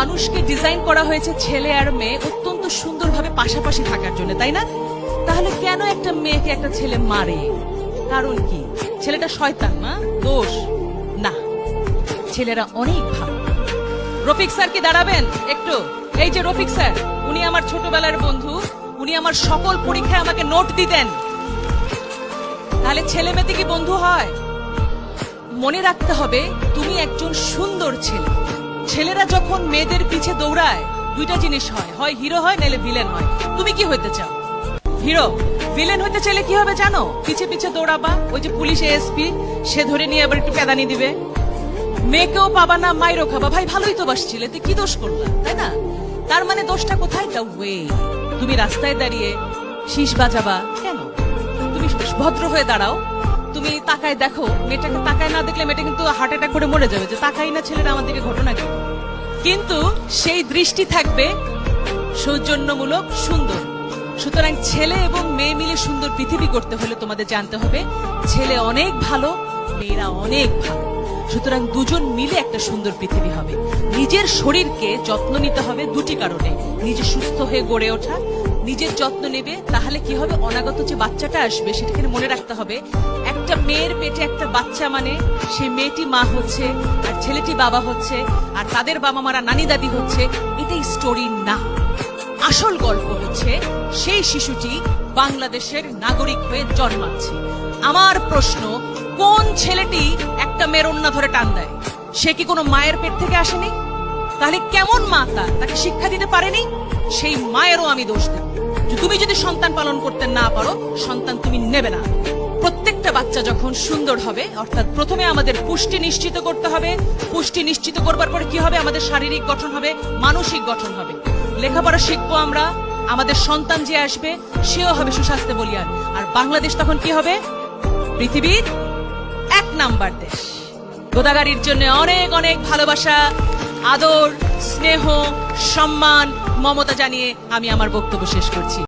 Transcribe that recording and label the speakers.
Speaker 1: মানুষকে ডিজাইন করা হয়েছে ছেলে আর মেয়ে অত্যন্ত সুন্দরভাবে পাশাপাশি থাকার জন্য, তাই না? তাহলে কেন একটা মেয়েকে একটা ছেলে মারে? কারণ কি? ছেলেটা শয়তান না, দোষ না, ছেলেরা অনেক ভালো। রফিক স্যার কি দাঁড়াবেন একটু? এই যে রফিক স্যার, উনি আমার ছোটবেলার বন্ধু, উনি আমার সকল পরীক্ষায় আমাকে নোট দিতেন। তাহলে ছেলে মেয়েতে কি বন্ধু হয়? মনে রাখতে হবে তুমি একজন সুন্দর ছেলে। ছেলেরা যখন মেয়েদের পিছে দৌড়ায় দুইটা জিনিস হয়, হয় হিরো হয় নাহলে ভিলেন হয়। তুমি কি হইতে চাও? হিরো। ভিলেন হইতে চাইলে কি হবে জানো? পিছে পিছে দৌড়াবা, ওই যে পুলিশ এসপি সে ধরে নিয়ে আবার একটু পেদানি দিবে। মেয়েকেও পাবা না, মাইরও খাবা। ভাই ভালোই তো বাসছিলে, তুই কি দোষ করলা, তাই না? তার মানে দোষটা কোথায়? তুমি রাস্তায় দাঁড়িয়ে শীষ বাজাবা কেন? তুমি ভদ্র হয়ে দাঁড়াও, তুমি তাকায় দেখো, মেয়েটাকে তাকায় না দেখলে মেয়েটা কিন্তু হার্ট অ্যাটাক করে মরে যাবে, যে তাকাই না ছেলেরা আমাদেরকে ঘটনা কি। কিন্তু সেই দৃষ্টি থাকবে সৌজন্যমূলক, সুন্দর। সুতরাং ছেলে এবং মেয়ে মিলে সুন্দর পৃথিবী করতে হলে তোমাদের জানতে হবে ছেলে অনেক ভালো, মেয়েরা অনেক ভালো। সুতরাং দুজন মিলে একটা সুন্দর পৃথিবী হবে। নিজের শরীরকে যত্ন নিতে হবে দুটি কারণে। নিজে সুস্থ হয়ে গড়ে ওঠা, নিজের যত্ন নেবে, তাহলে কি হবে? অনাগত যে বাচ্চাটা আসবে সেটাকে মনে রাখতে হবে একটা মেয়ের পেটে একটা বাচ্চা মানে সেই মেয়েটি মা হচ্ছে আর ছেলেটি বাবা হচ্ছে, আর তাদের বাবা মারা নানি দাদি হচ্ছে। এটাই স্টোরি না, আসল গল্প হচ্ছে সেই শিশুটি বাংলাদেশের নাগরিক হয়ে জন্মাচ্ছে। আমার প্রশ্ন, কোন ছেলেটি একটা মেয়ের ওন্না ধরে টান দেয়? সে কি কোনো মায়ের পেট থেকে আসেনি? তাহলে কেমন মা তাকে শিক্ষা দিতে পারেনি? সেই মায়েরও আমি দোষ দেব। তুমি যদি সন্তান পালন করতে না পারো, সন্তান তুমি নেবে না। প্রত্যেকটা বাচ্চা যখন সুন্দর হবে, অর্থাৎ প্রথমে আমাদের পুষ্টি নিশ্চিত করতে হবে। পুষ্টি নিশ্চিত করবার পরে কি হবে? আমাদের শারীরিক গঠন হবে, মানসিক গঠন হবে। লেখাপড়া শিখবো আমরা, আমাদের সন্তান যে আসবে সেও হবে সুস্বাস্থ্য বলিয়ান। আর বাংলাদেশ তখন কি হবে? পৃথিবীর 1 নাম্বার দেশ। গোদাগাড়ির জন্য অনেক অনেক ভালোবাসা, আদর, স্নেহ, সম্মান, মমতা জানিয়ে আমি আমার বক্তব্য শেষ করছি।